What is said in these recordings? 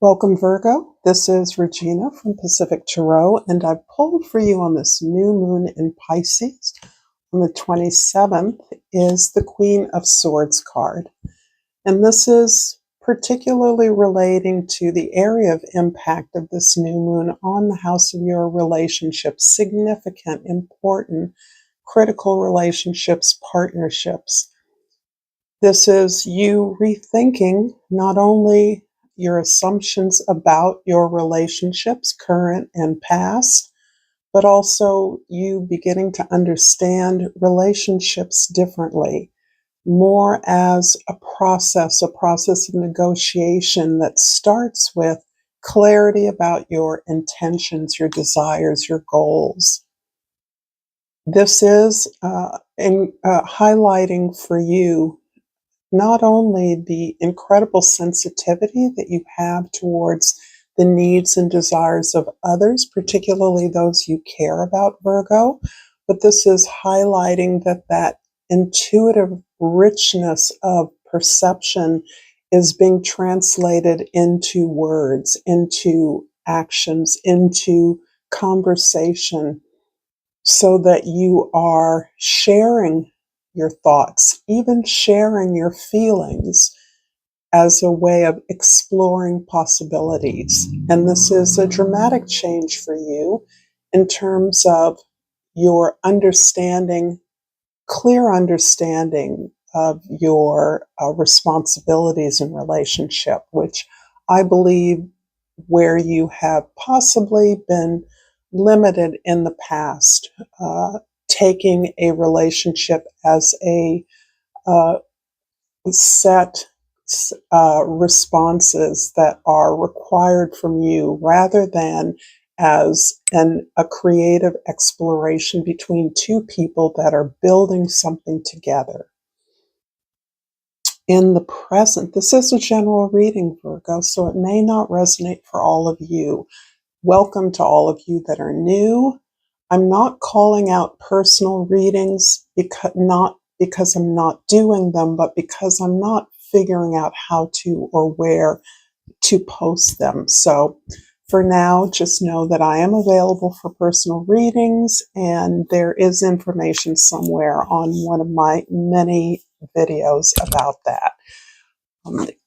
Welcome, Virgo. This is Regina from Pacific Tarot, and I've pulled for you on this new moon in Pisces. On the 27th is the Queen of Swords card. And this is particularly relating to the area of impact of this new moon on the house of your relationships, significant, important, critical relationships, partnerships. This is you rethinking not only your assumptions about your relationships, current and past, but also you beginning to understand relationships differently, more as a process of negotiation that starts with clarity about your intentions, your desires, your goals. This is highlighting for you not only the incredible sensitivity that you have towards the needs and desires of others, particularly those you care about, Virgo, but this is highlighting that intuitive richness of perception is being translated into words, into actions, into conversation, so that you are sharing your thoughts, even sharing your feelings as a way of exploring possibilities. And this is a dramatic change for you in terms of your understanding, clear understanding of your responsibilities in relationship, which I believe where you have possibly been limited in the past, taking a relationship as a set responses that are required from you rather than as a creative exploration between two people that are building something together. In the present, this is a general reading, Virgo, so it may not resonate for all of you. Welcome to all of you that are new. I'm not calling out personal readings not because I'm not doing them, but because I'm not figuring out how to or where to post them. So for now, just know that I am available for personal readings, and there is information somewhere on one of my many videos about that.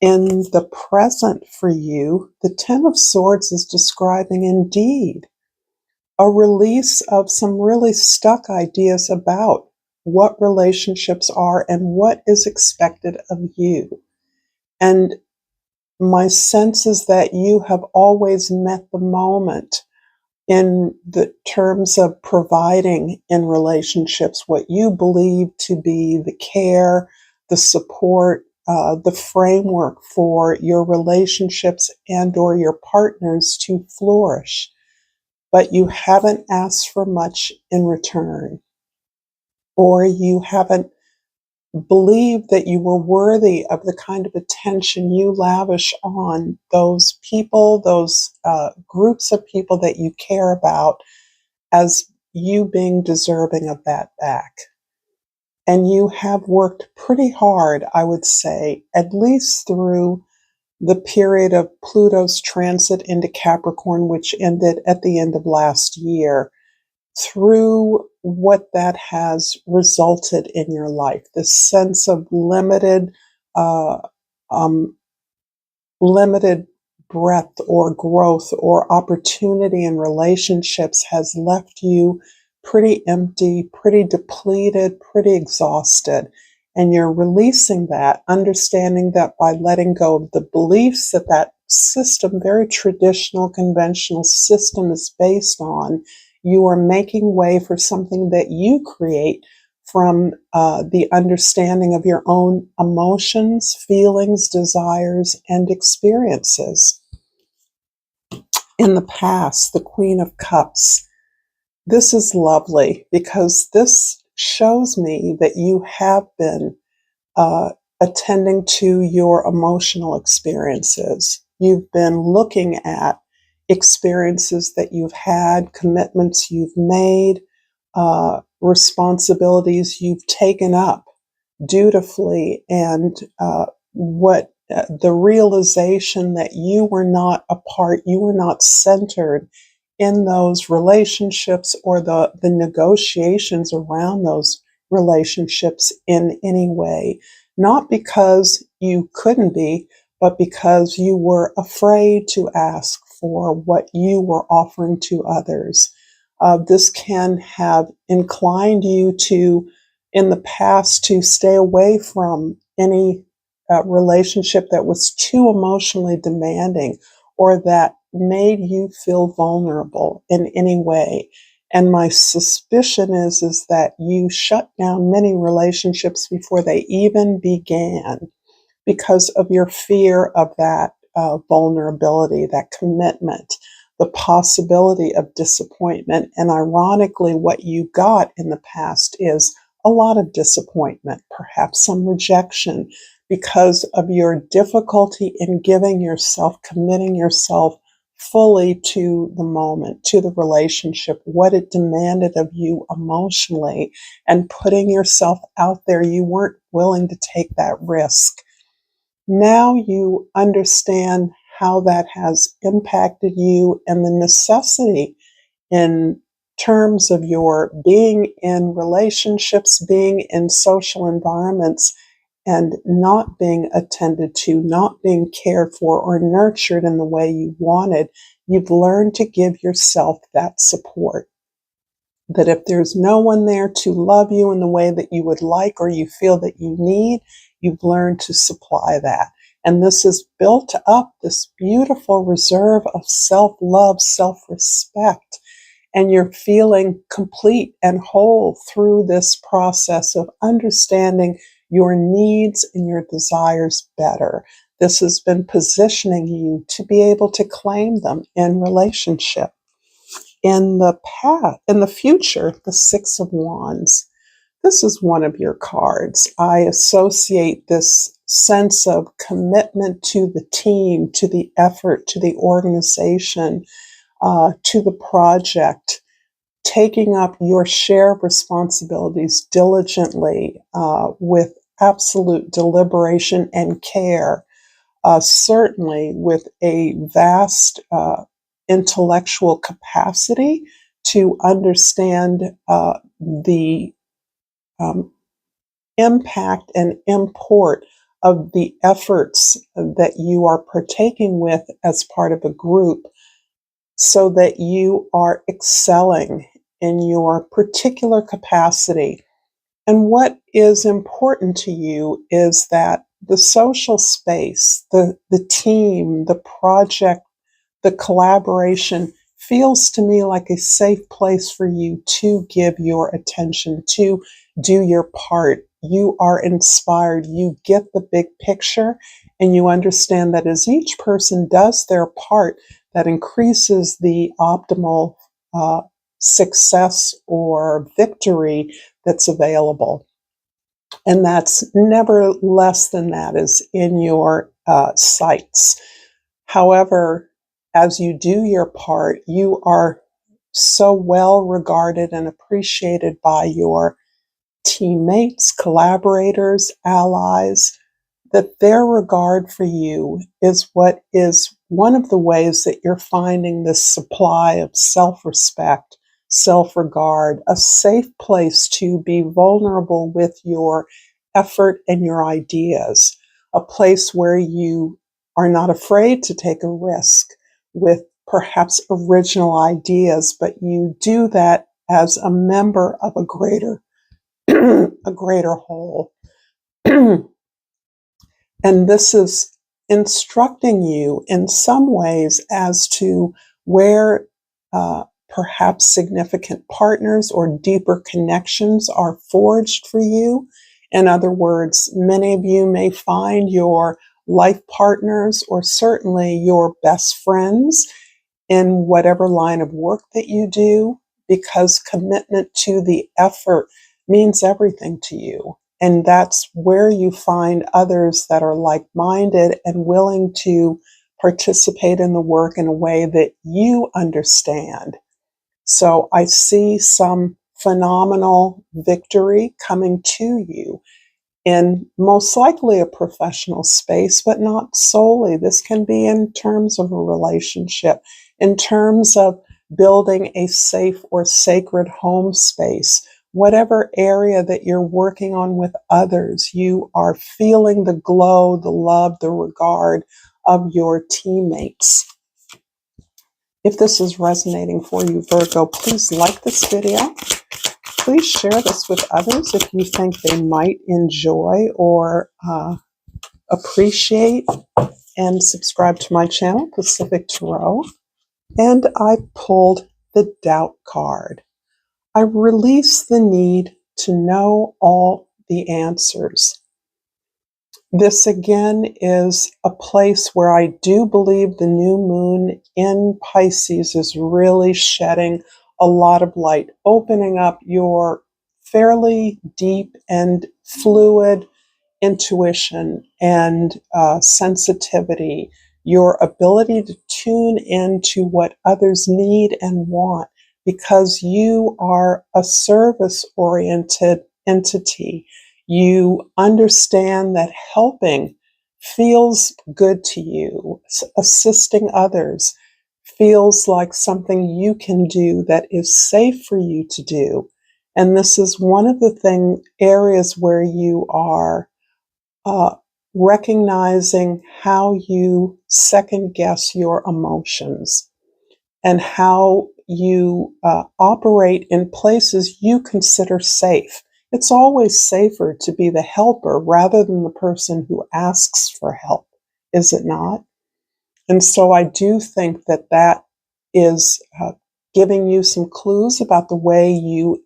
In the present for you, the Ten of Swords is describing indeed a release of some really stuck ideas about what relationships are and what is expected of you. And my sense is that you have always met the moment in the terms of providing in relationships what you believe to be the care, the support, the framework for your relationships and or your partners to flourish. But you haven't asked for much in return, or you haven't believed that you were worthy of the kind of attention you lavish on those people, those groups of people that you care about, as you being deserving of that back. And you have worked pretty hard, I would say, at least through the period of Pluto's transit into Capricorn, which ended at the end of last year, through what that has resulted in your life. This sense of limited breadth or growth or opportunity in relationships has left you pretty empty, pretty depleted, pretty exhausted. And you're releasing that, understanding that by letting go of the beliefs that system, very traditional, conventional system is based on, you are making way for something that you create from the understanding of your own emotions, feelings, desires, and experiences. In the past, the Queen of Cups. This is lovely because this shows me that you have been attending to your emotional experiences. You've been looking at experiences that you've had, commitments you've made, responsibilities you've taken up dutifully, and what the realization that you were not a part, you were not centered in those relationships or the negotiations around those relationships in any way. Not because you couldn't be, but because you were afraid to ask for what you were offering to others. This can have inclined you to, in the past, to stay away from any relationship that was too emotionally demanding or that made you feel vulnerable in any way. And my suspicion is that you shut down many relationships before they even began because of your fear of that vulnerability, that commitment, the possibility of disappointment. And ironically, what you got in the past is a lot of disappointment, perhaps some rejection, because of your difficulty in giving yourself, committing yourself fully to the moment, to the relationship, what it demanded of you emotionally, and putting yourself out there. You weren't willing to take that risk. Now you understand how that has impacted you and the necessity in terms of your being in relationships, being in social environments, and not being attended to, not being cared for or nurtured in the way you wanted. You've learned to give yourself that support. That if there's no one there to love you in the way that you would like or you feel that you need, you've learned to supply that. And this has built up this beautiful reserve of self-love, self-respect, and you're feeling complete and whole through this process of understanding your needs and your desires better. This has been positioning you to be able to claim them in relationship. In the future, the Six of Wands. This is one of your cards. I associate this sense of commitment to the team, to the effort, to the organization, to the project, taking up your share of responsibilities diligently with absolute deliberation and care, certainly with a vast intellectual capacity to understand the impact and import of the efforts that you are partaking with as part of a group, so that you are excelling in your particular capacity. And what is important to you is that the social space, the team, the project, the collaboration feels to me like a safe place for you to give your attention, to do your part. You are inspired. You get the big picture, and you understand that as each person does their part, that increases the optimal success or victory that's available. And that's never less than that is in your sights. However, as you do your part, you are so well regarded and appreciated by your teammates, collaborators, allies, that their regard for you is what is one of the ways that you're finding this supply of self-respect, self-regard, a safe place to be vulnerable with your effort and your ideas, a place where you are not afraid to take a risk with perhaps original ideas, but you do that as a member of a greater a greater whole. And this is instructing you in some ways as to where perhaps significant partners or deeper connections are forged for you. In other words, many of you may find your life partners or certainly your best friends in whatever line of work that you do, because commitment to the effort means everything to you. And that's where you find others that are like-minded and willing to participate in the work in a way that you understand. So I see some phenomenal victory coming to you. in most likely a professional space, but not solely. This can be in terms of a relationship, in terms of building a safe or sacred home space. Whatever area that you're working on with others, you are feeling the glow, the love, the regard of your teammates. If this is resonating for you, Virgo, please like this video. Please share this with others if you think they might enjoy or appreciate, and subscribe to my channel, Pacific Tarot. And I pulled the Doubt card. I release the need to know all the answers. This again is a place where I do believe the new moon in Pisces is really shedding a lot of light, opening up your fairly deep and fluid intuition and sensitivity, your ability to tune into what others need and want, because you are a service-oriented entity. You understand that helping feels good to you. Assisting others feels like something you can do that is safe for you to do. And this is one of the areas where you are recognizing how you second guess your emotions and how you operate in places you consider safe. It's always safer to be the helper rather than the person who asks for help, is it not? And so I do think that that is giving you some clues about the way you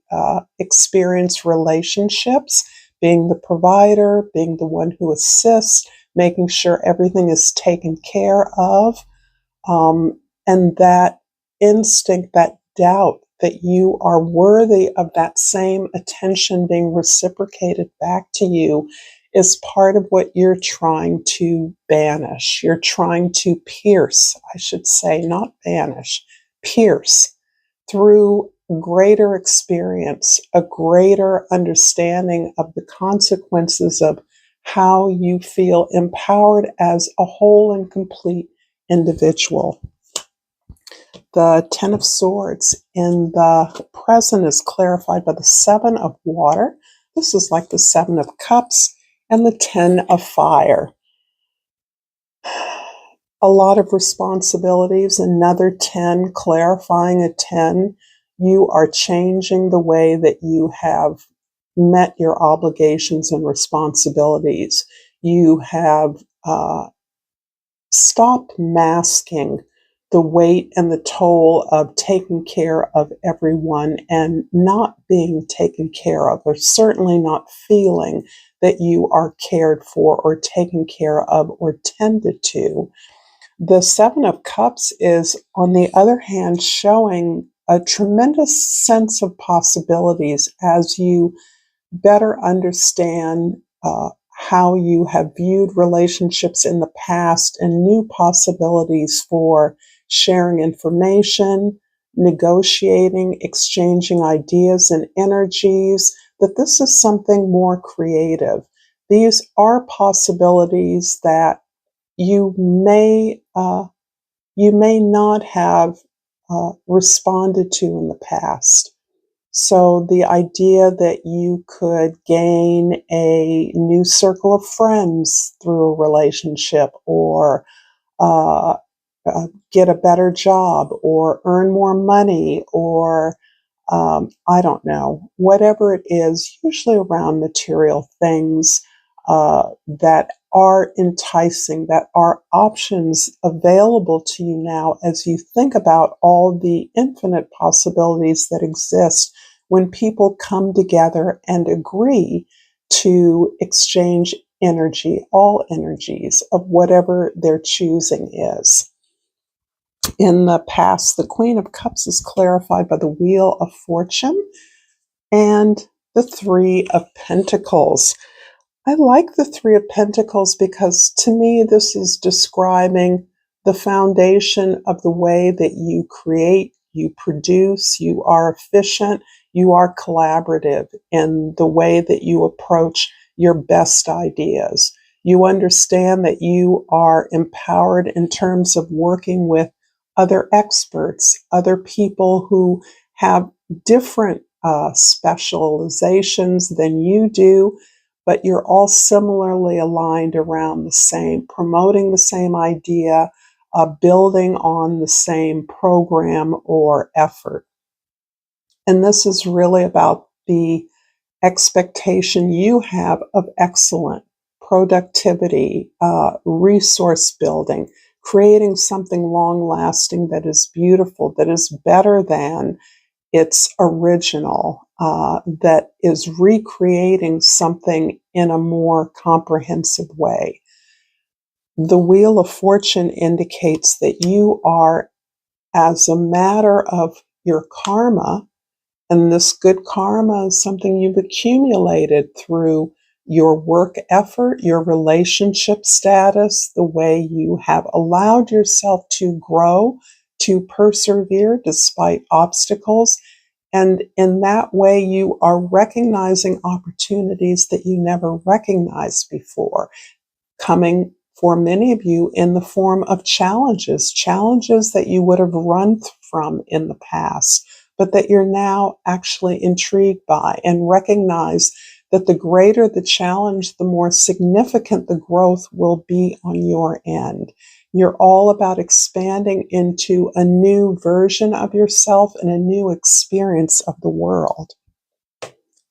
experience relationships, being the provider, being the one who assists, making sure everything is taken care of, and that instinct, that doubt that you are worthy of that same attention being reciprocated back to you is part of what you're trying to banish. You're trying to pierce, I should say, not banish, pierce through greater experience, a greater understanding of the consequences of how you feel empowered as a whole and complete individual. The Ten of Swords in the present is clarified by the Seven of Water. This is like the Seven of Cups and the Ten of Fire. A lot of responsibilities, another 10, clarifying a 10. You are changing the way that you have met your obligations and responsibilities. You have stopped masking the weight and the toll of taking care of everyone and not being taken care of, or certainly not feeling that you are cared for or taken care of or tended to. The Seven of Cups is, on the other hand, showing a tremendous sense of possibilities as you better understand how you have viewed relationships in the past and new possibilities for sharing information, negotiating, exchanging ideas and energies, that this is something more creative. These are possibilities that you may not have responded to in the past. So the idea that you could gain a new circle of friends through a relationship, or get a better job, or earn more money, or I don't know, whatever it is, usually around material things that are enticing, that are options available to you now as you think about all the infinite possibilities that exist when people come together and agree to exchange energy, all energies of whatever their choosing is. In the past, the Queen of Cups is clarified by the Wheel of Fortune and the Three of Pentacles. I like the Three of Pentacles because to me this is describing the foundation of the way that you create, you produce, you are efficient, you are collaborative in the way that you approach your best ideas. You understand that you are empowered in terms of working with other experts, other people who have different specializations than you do, but you're all similarly aligned around the same, promoting the same idea, building on the same program or effort. And this is really about the expectation you have of excellent productivity, resource building, creating something long lasting that is beautiful, that is better than its original, that is recreating something in a more comprehensive way. The Wheel of Fortune indicates that you are, as a matter of your karma, and this good karma is something you've accumulated through your work effort, your relationship status, the way you have allowed yourself to grow, to persevere despite obstacles. And in that way, you are recognizing opportunities that you never recognized before, coming for many of you in the form of challenges that you would have run from in the past, but that you're now actually intrigued by, and recognize that the greater the challenge, the more significant the growth will be on your end. You're all about expanding into a new version of yourself and a new experience of the world.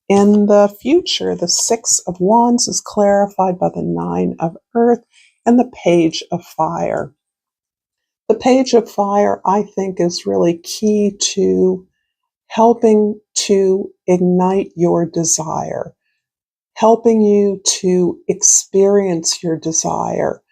In the future, the Six of Wands is clarified by the Nine of Earth and the Page of Fire. The Page of Fire, I think, is really key to helping to ignite your desire, helping you to experience your desire,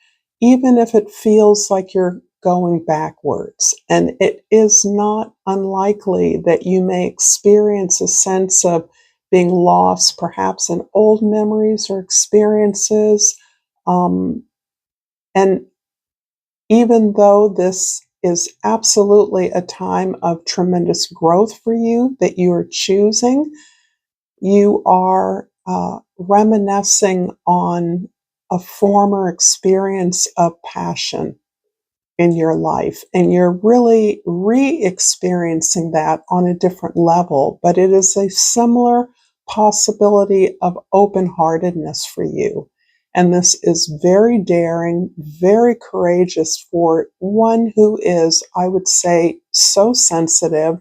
even if it feels like you're going backwards. And it is not unlikely that you may experience a sense of being lost, perhaps in old memories or experiences. And even though this is absolutely a time of tremendous growth for you that you are choosing, you are reminiscing on a former experience of passion in your life, and you're really re-experiencing that on a different level, but it is a similar possibility of open-heartedness for you. And this is very daring, very courageous for one who is, I would say, so sensitive,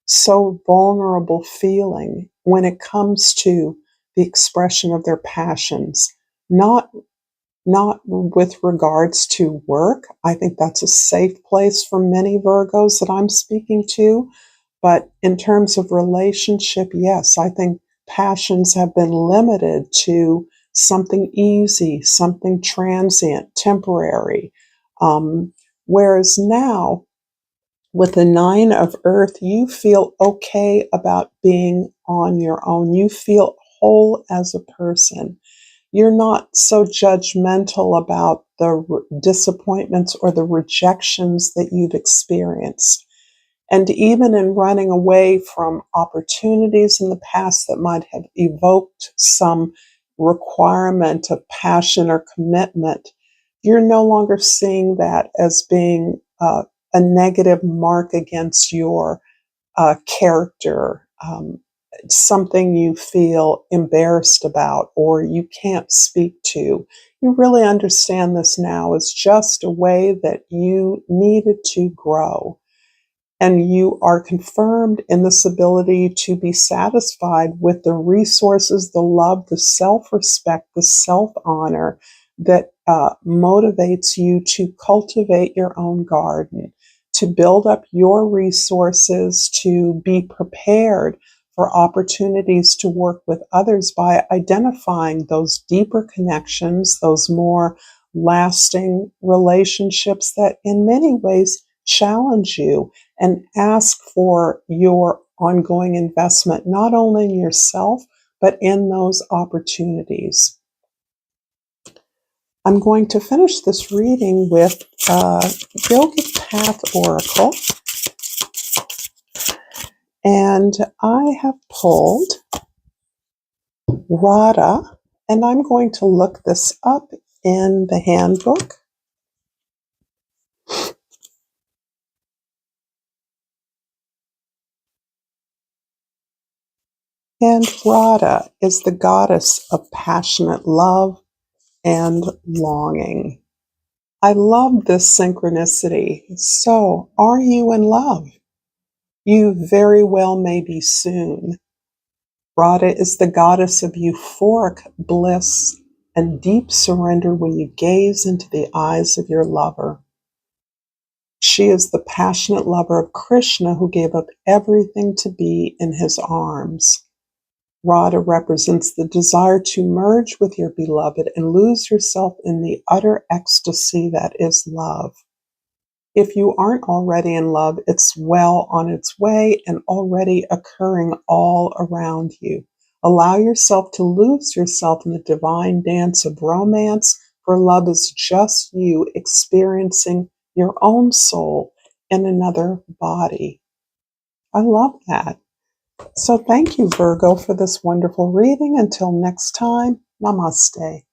so vulnerable feeling when it comes to the expression of their passions, not with regards to work. I think that's a safe place for many Virgos that I'm speaking to. But in terms of relationship, yes, I think passions have been limited to something easy, something transient, temporary. Whereas now, with the Nine of Earth, you feel okay about being on your own. You feel whole as a person. You're not so judgmental about the disappointments or the rejections that you've experienced. And even in running away from opportunities in the past that might have evoked some requirement of passion or commitment, you're no longer seeing that as being a negative mark against your character. Something you feel embarrassed about or you can't speak to. You really understand this now as just a way that you needed to grow. And you are confirmed in this ability to be satisfied with the resources, the love, the self-respect, the self-honor that motivates you to cultivate your own garden, to build up your resources, to be prepared for opportunities to work with others by identifying those deeper connections, those more lasting relationships that in many ways challenge you and ask for your ongoing investment, not only in yourself, but in those opportunities. I'm going to finish this reading with Yogic Path Oracle. And I have pulled Radha And I'm going to look this up in the handbook. And Radha is the goddess of passionate love and longing. I love this synchronicity. So, are you in love? You very well may be soon. Radha is the goddess of euphoric bliss and deep surrender when you gaze into the eyes of your lover. She is the passionate lover of Krishna who gave up everything to be in his arms. Radha represents the desire to merge with your beloved and lose yourself in the utter ecstasy that is love. If you aren't already in love, it's well on its way and already occurring all around you. Allow yourself to lose yourself in the divine dance of romance, for love is just you experiencing your own soul in another body. I love that. So thank you, Virgo, for this wonderful reading. Until next time, namaste.